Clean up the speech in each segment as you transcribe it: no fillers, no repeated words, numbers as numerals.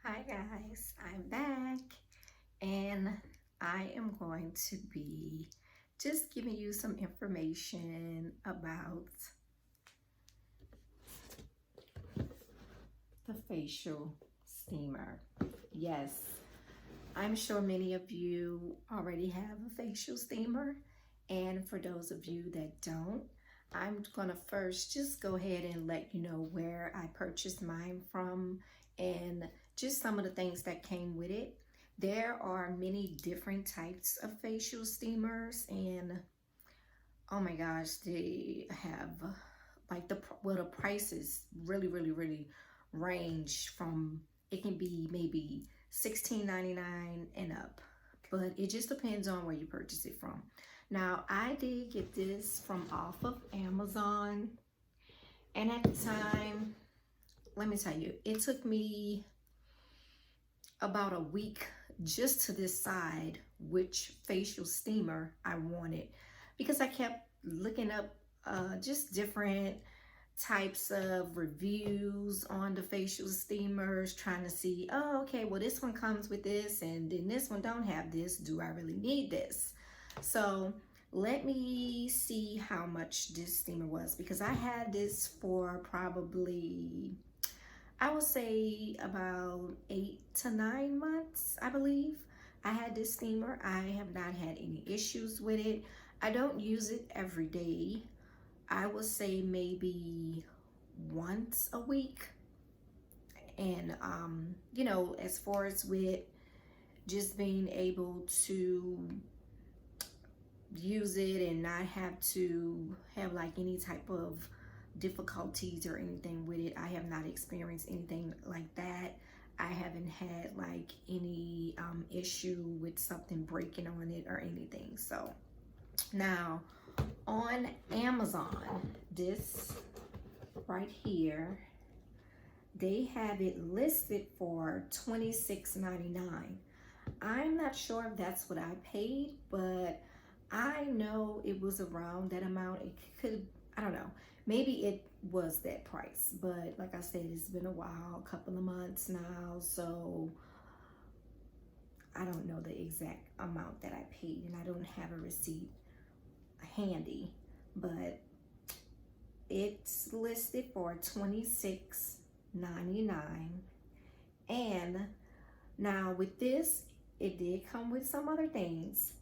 Hi guys, I'm back and I am going to be just giving you some information about the facial steamer. Yes, I'm sure many of you already have a facial steamer, and for those of you that don't, I'm gonna first just go ahead and let you know where I purchased mine from and just some of the things that came with it. There are many different types of facial steamers, and oh my gosh, they have like the prices really range from, it can be maybe $16.99 and up, but it just depends on where you purchase it from. Now I did get this from off of Amazon, and at the time, let me tell you, it took me about a week just to decide which facial steamer I wanted, because I kept looking up just different types of reviews on the facial steamers, trying to see, oh, okay, well, this one comes with this and then this one don't have this. Do I really need this? So let me see how much this steamer was, because I had this for probably, I would say, about 8 to 9 months, I believe. I had this steamer. I have not had any issues with it. I don't use it every day. I would say maybe once a week. And, as far as with just being able to use it and not have to have like any type of difficulties or anything with it, I have not experienced anything like that. I haven't had like any issue with something breaking on it or anything. So now on Amazon, this right here, they have it listed for $26.99. I'm not sure if that's what I paid, but I know it was around that amount. It could, I don't know, maybe it was that price, but like I said, it's been a while, a couple of months now, so I don't know the exact amount that I paid, and I don't have a receipt handy, but it's listed for $26.99. And now with this, it did come with some other things.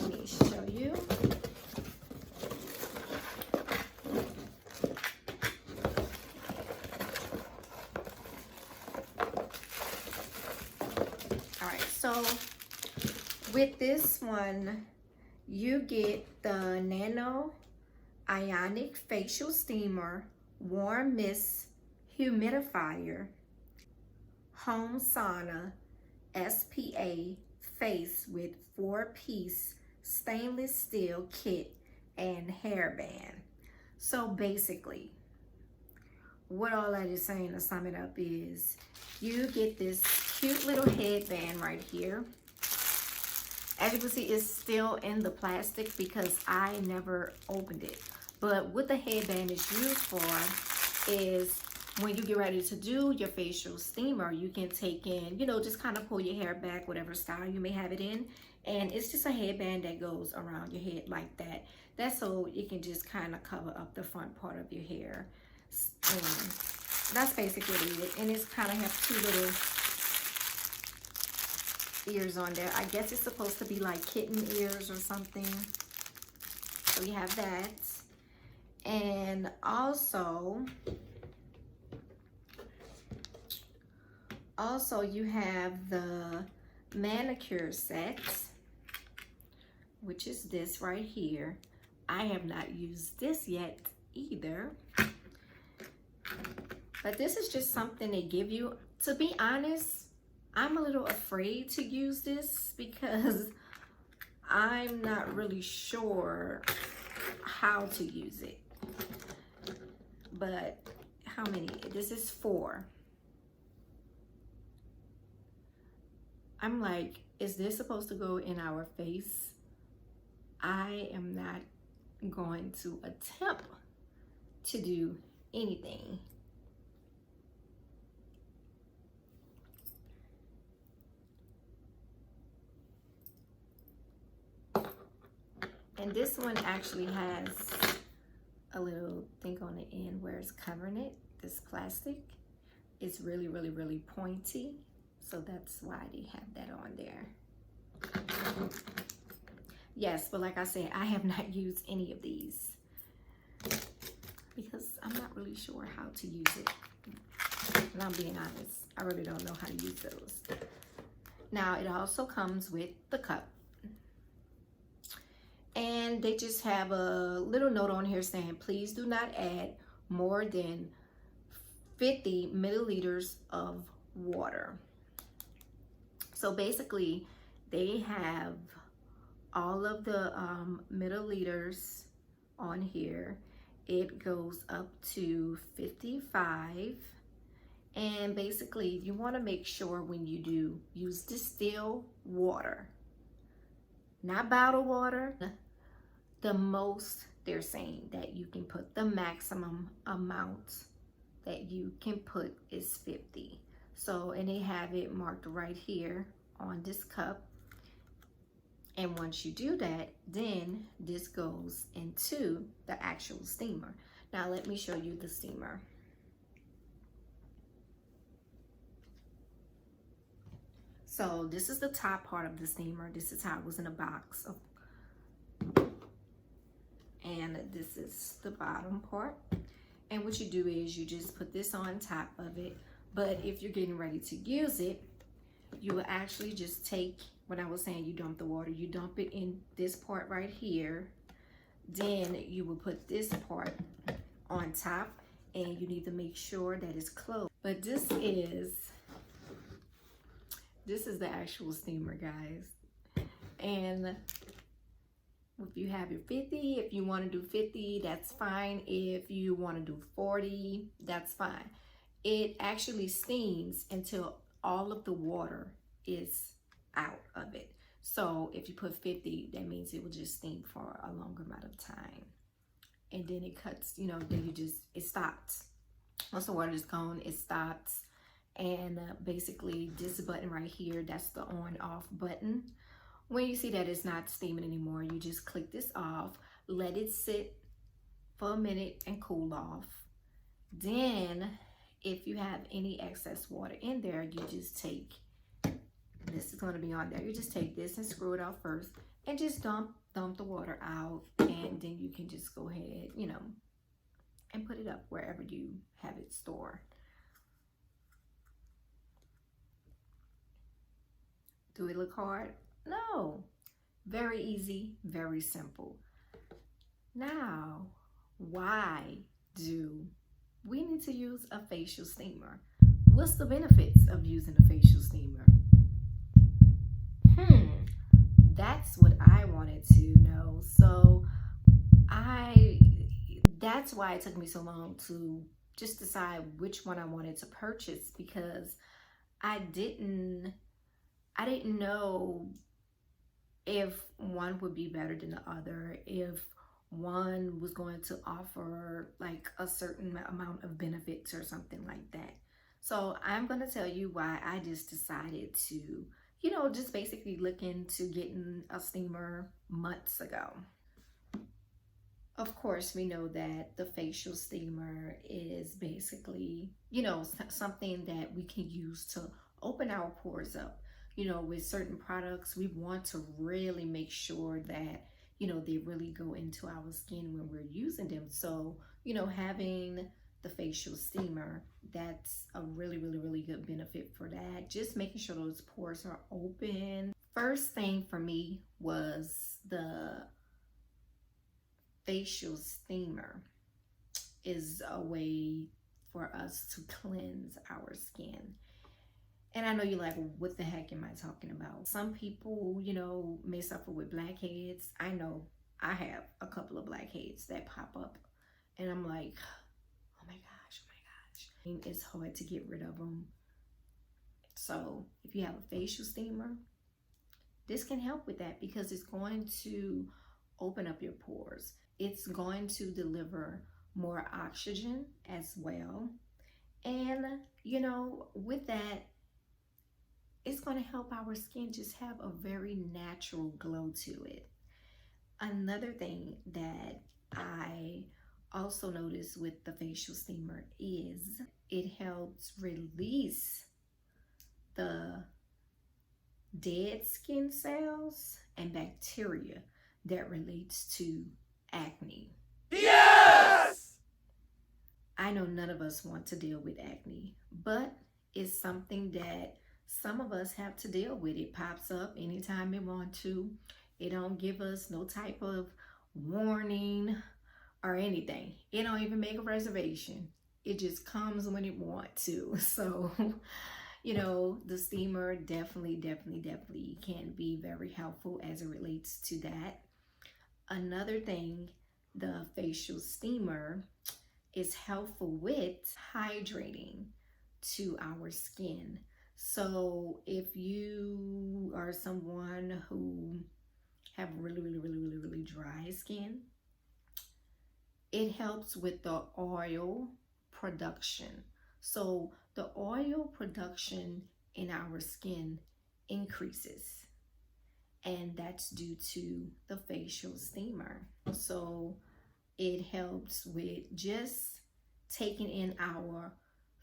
Let me show you. All right, so with this one, you get the Nano Ionic Facial Steamer, Warm Mist Humidifier, Home Sauna, SPA face with 4-piece stainless steel kit and hairband. So basically, what all that is saying to sum it up is, you get this cute little headband right here. As you can see, it's still in the plastic because I never opened it. But what the headband is used for is when you get ready to do your facial steamer, you can take in, just kind of pull your hair back, whatever style you may have it in. And it's just a headband that goes around your head like that. That's so it can just kind of cover up the front part of your hair. And that's basically it. And it's kind of have two little ears on there. I guess it's supposed to be like kitten ears or something. So you have that. And also you have the Manicure Set, which is this right here. I have not used this yet either, but this is just something they give you. To be honest, I'm a little afraid to use this because I'm not really sure how to use it. But how many? This is 4. I'm like, is this supposed to go in our face? I am not going to attempt to do anything And this one actually has a little thing on the end where it's covering it. This plastic is really, really, really pointy. So that's why they have that on there. Yes, but like I said, I have not used any of these because I'm not really sure how to use it. And I'm being honest, I really don't know how to use those. Now, it also comes with the cup. And they just have a little note on here saying, please do not add more than 50 milliliters of water. So basically, they have all of the milliliters on here. It goes up to 55. And basically, you want to make sure when you do use distilled water, not bottled water. The most they're saying that you can put, the maximum amount that you can put is 50. So, and they have it marked right here on this cup. And once you do that, then this goes into the actual steamer. Now let me show you the steamer. So this is the top part of the steamer. This is how it was in a box. And this is the bottom part. And what you do is you just put this on top of it. But if you're getting ready to use it, you will actually just take, when I was saying you dump the water, you dump it in this part right here. Then you will put this part on top, and you need to make sure that it's closed. But this is the actual steamer, guys. And if you have your 50, if you want to do 50, that's fine. If you want to do 40, that's fine. It actually steams until all of the water is out of it. So if you put 50, that means it will just steam for a longer amount of time. And then it cuts, you know, then it stops. Once the water is gone, it stops. And basically this button right here, that's the on off button. When you see that it's not steaming anymore, you just click this off, let it sit for a minute and cool off. Then if you have any excess water in there, you just take, this is going to be on there, you just take this and screw it out first and just dump the water out, and then you can just go ahead, you know, and put it up wherever you have it stored. Do it look hard? No. Very easy, very simple. Now, why do we need to use a facial steamer? What's the benefits of using a facial steamer? That's what I wanted to know. So that's why it took me so long to just decide which one I wanted to purchase, because I didn't know if one would be better than the other, if one was going to offer like a certain amount of benefits or something like that. So I'm going to tell you why I just decided to, you know, just basically look into getting a steamer months ago. Of course, we know that the facial steamer is basically, you know, something that we can use to open our pores up. You know, with certain products, we want to really make sure that, you know, they really go into our skin when we're using them. So, you know, having the facial steamer, that's a really, really, really good benefit for that. Just making sure those pores are open. First thing for me was the facial steamer is a way for us to cleanse our skin. And I know you're like, what the heck am I talking about? Some people, you know, may suffer with blackheads. I know I have a couple of blackheads that pop up. And I'm like, oh my gosh. It's hard to get rid of them. So if you have a facial steamer, this can help with that, because it's going to open up your pores. It's going to deliver more oxygen as well. And, you know, with that, it's going to help our skin just have a very natural glow to it. Another thing that I also noticed with the facial steamer is it helps release the dead skin cells and bacteria that relates to acne. Yes! I know none of us want to deal with acne, but it's something that some of us have to deal with. It pops up anytime it want to. It don't give us no type of warning or anything. It don't even make a reservation. It just comes when it want to. So, you know, the steamer definitely can be very helpful as it relates to that. Another thing, the facial steamer is helpful with hydrating to our skin. So if you are someone who have really dry skin, it helps with the oil production. So the oil production in our skin increases, and that's due to the facial steamer. So it helps with just taking in our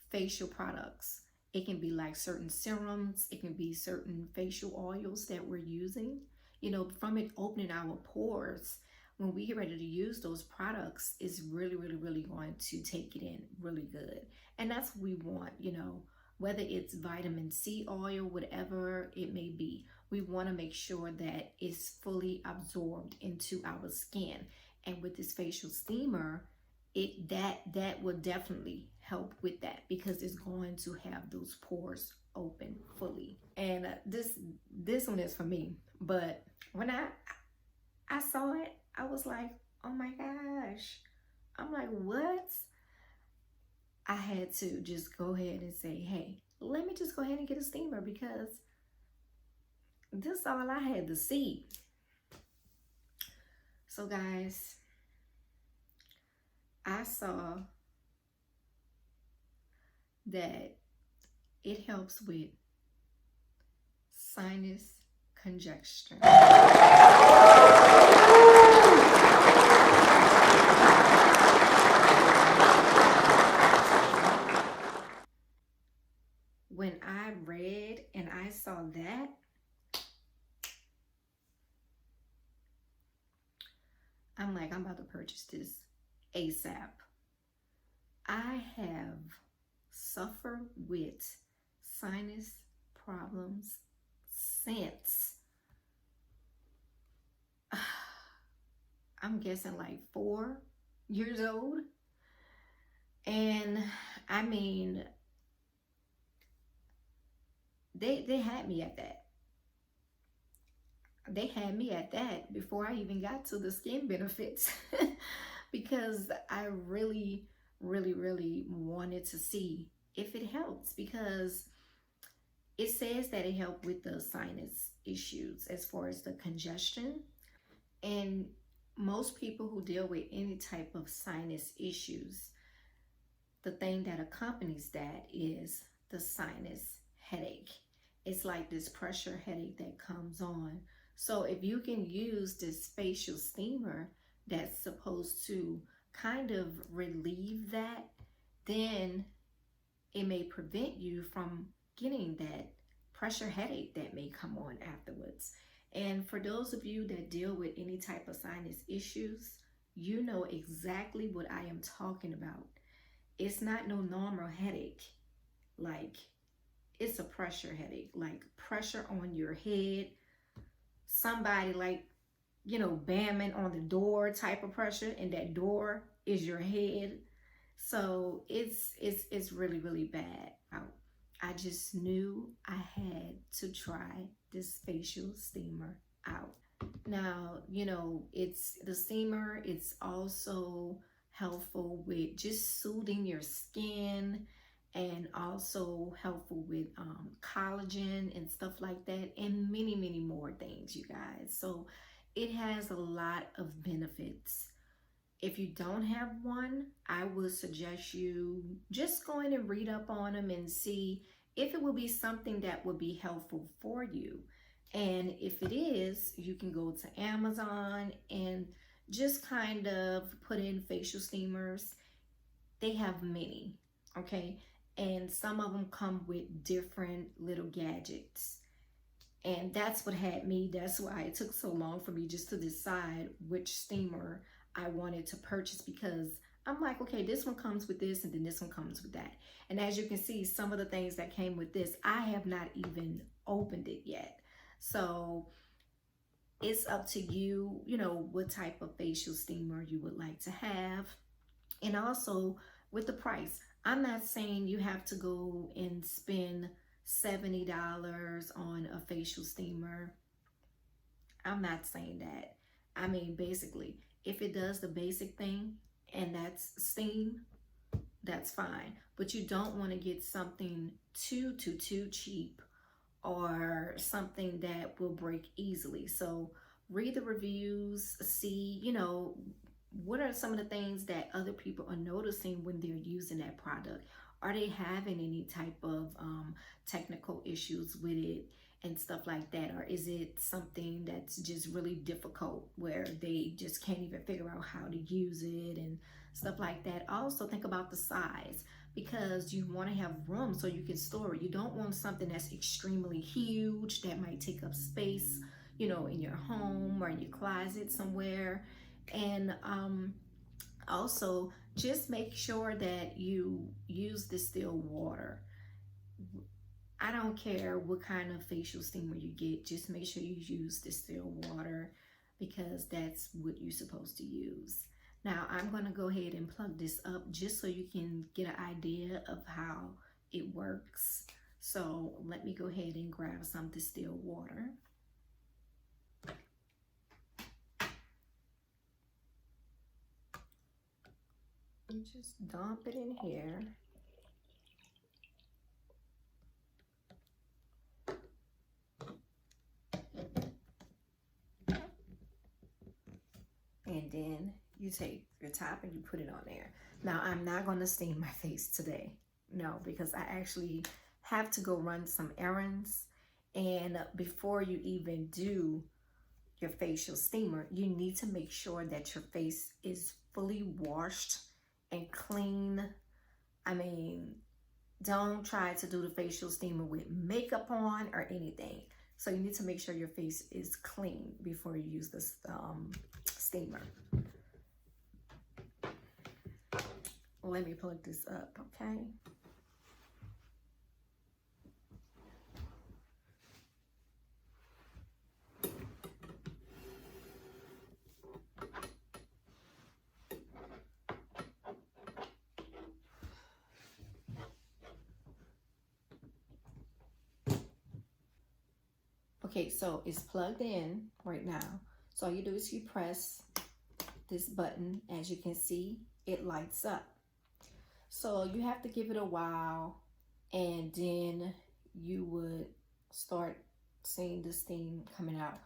facial products. It can be like certain serums, it can be certain facial oils that we're using. You know, from it opening our pores, when we get ready to use those products, is really going to take it in really good. And that's what we want, you know, whether it's vitamin C oil, whatever it may be. We want to make sure that it's fully absorbed into our skin. And with this facial steamer, that will definitely help with that, because it's going to have those pores open fully. And this one is for me, but when I saw it, I was like, oh my gosh. I'm like, what? I had to just go ahead and say, hey, let me just go ahead and get a steamer, because this is all I had to see. So guys, I saw that it helps with sinus congestion. When I read and I saw that, I'm like, I'm about to purchase this ASAP. I have suffered with sinus problems since I'm guessing like 4 years old. And I mean, they had me at that. They had me at that before I even got to the skin benefits because I really wanted to see if it helps, because it says that it helped with the sinus issues as far as the congestion. And most people who deal with any type of sinus issues, the thing that accompanies that is the sinus headache. It's like this pressure headache that comes on. So if you can use this facial steamer that's supposed to kind of relieve that, then it may prevent you from getting that pressure headache that may come on afterwards. And for those of you that deal with any type of sinus issues, you know exactly what I am talking about. It's not no normal headache. Like, it's a pressure headache, like pressure on your head. Somebody, like, you know, bamming on the door type of pressure, and that door is your head. So it's really bad. I just knew I had to try this facial steamer out. Now, you know, it's the steamer. It's also helpful with just soothing your skin, and also helpful with collagen and stuff like that, and many more things, you guys. So it has a lot of benefits. If you don't have one, I would suggest you just go in and read up on them and see if it will be something that would be helpful for you. And if it is, you can go to Amazon and just kind of put in facial steamers. They have many, okay? And some of them come with different little gadgets. And that's what had me, that's why it took so long for me just to decide which steamer I wanted to purchase, because I'm like, okay, this one comes with this and then this one comes with that. And as you can see, some of the things that came with this, I have not even opened it yet. So it's up to you, you know, what type of facial steamer you would like to have. And also with the price, I'm not saying you have to go and spend $70 on a facial steamer. I'm not saying that. I mean, basically, if it does the basic thing and that's steam, that's fine. But you don't want to get something too cheap or something that will break easily. So read the reviews, see, you know, what are some of the things that other people are noticing when they're using that product? Are they having any type of technical issues with it and stuff like that? Or is it something that's just really difficult where they just can't even figure out how to use it and stuff like that? Also think about the size, because you want to have room so you can store it. You don't want something that's extremely huge that might take up space, you know, in your home or in your closet somewhere. And also just make sure that you use distilled water. I don't care what kind of facial steamer you get, just make sure you use distilled water, because that's what you're supposed to use. Now I'm going to go ahead and plug this up just so you can get an idea of how it works. So let me go ahead and grab some distilled water. And just dump it in here. And then you take your top and you put it on there. Now, I'm not going to steam my face today. No, because I actually have to go run some errands. And before you even do your facial steamer, you need to make sure that your face is fully washed and clean. I mean, don't try to do the facial steamer with makeup on or anything. So you need to make sure your face is clean before you use this steamer. Let me plug this up, okay? Okay, so it's plugged in right now. So all you do is you press this button. As you can see, it lights up. So you have to give it a while, and then you would start seeing the steam coming out.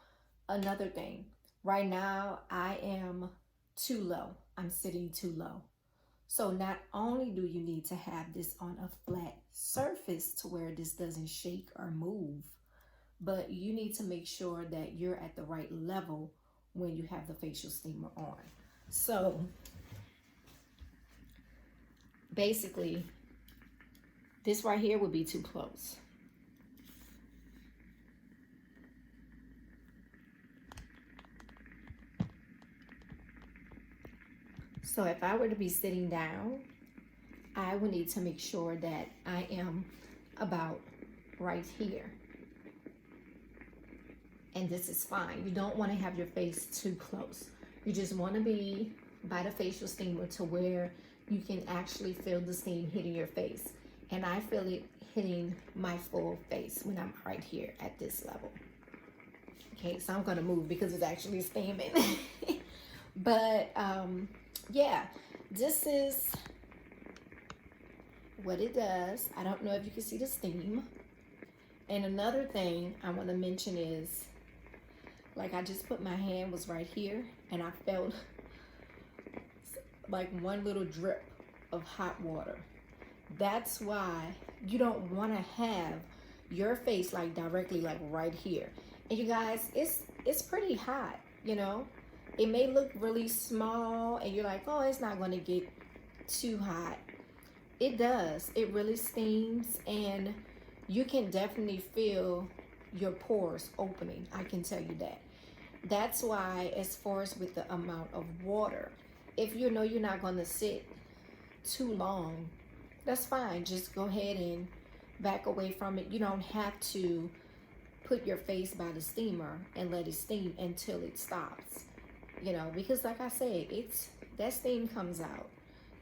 Another thing, right now I am too low. I'm sitting too low. So not only do you need to have this on a flat surface to where this doesn't shake or move, but you need to make sure that you're at the right level when you have the facial steamer on. So basically, this right here would be too close. So if I were to be sitting down, I would need to make sure that I am about right here. And this is fine. You don't want to have your face too close. You just want to be by the facial steamer to where you can actually feel the steam hitting your face. And I feel it hitting my full face when I'm right here at this level. Okay, so I'm going to move because it's actually steaming. But yeah, this is what it does. I don't know if you can see the steam. And another thing I want to mention is, like, I just put my hand was right here and I felt like one little drip of hot water. That's why you don't want to have your face like directly like right here. And you guys, it's pretty hot, you know. It may look really small and you're like, oh, it's not going to get too hot. It does. It really steams, and you can definitely feel your pores opening. I can tell you that. That's why, as far as with the amount of water, if you know you're not going to sit too long, that's fine. Just go ahead and back away from it. You don't have to put your face by the steamer and let it steam until it stops. You know, because like I said, it's that steam comes out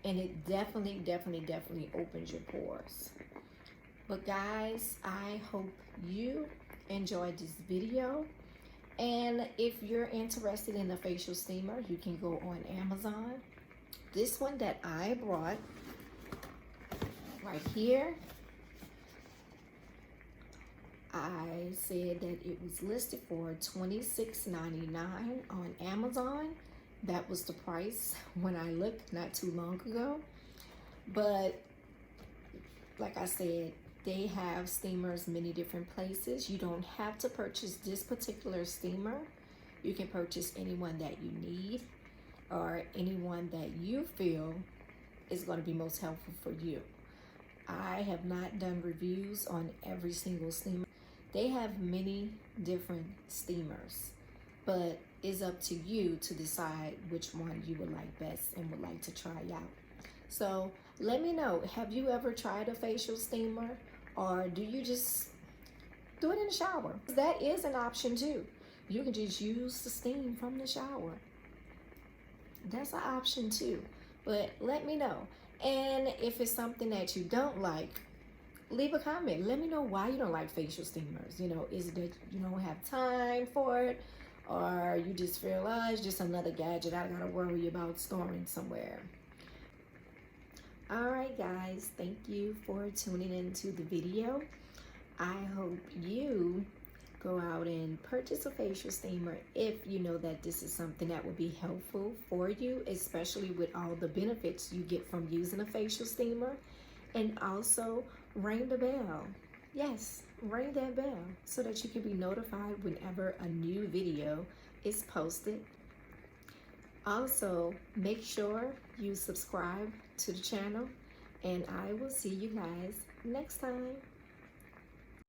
and it definitely opens your pores. But guys, I hope you enjoyed this video. And if you're interested in a facial steamer, you can go on Amazon. This one that I brought right here, I said that it was listed for $26.99 on Amazon. That was the price when I looked not too long ago. But like I said, they have steamers many different places. You don't have to purchase this particular steamer. You can purchase any one that you need, or any one that you feel is going to be most helpful for you. I have not done reviews on every single steamer. They have many different steamers, but it's up to you to decide which one you would like best and would like to try out. So let me know, have you ever tried a facial steamer, or do you just do it in the shower? That is an option too. You can just use the steam from the shower. That's an option too. But let me know. And if it's something that you don't like, leave a comment. Let me know why you don't like facial steamers. You know, is it that you don't have time for it? Or you just feel, oh, it's just another gadget I gotta worry about storing somewhere. All right, guys, thank you for tuning into the video. I hope you go out and purchase a facial steamer if you know that this is something that would be helpful for you, especially with all the benefits you get from using a facial steamer. And also ring the bell. Yes, ring that bell so that you can be notified whenever a new video is posted. Also, make sure you subscribe to the channel, and I will see you guys next time.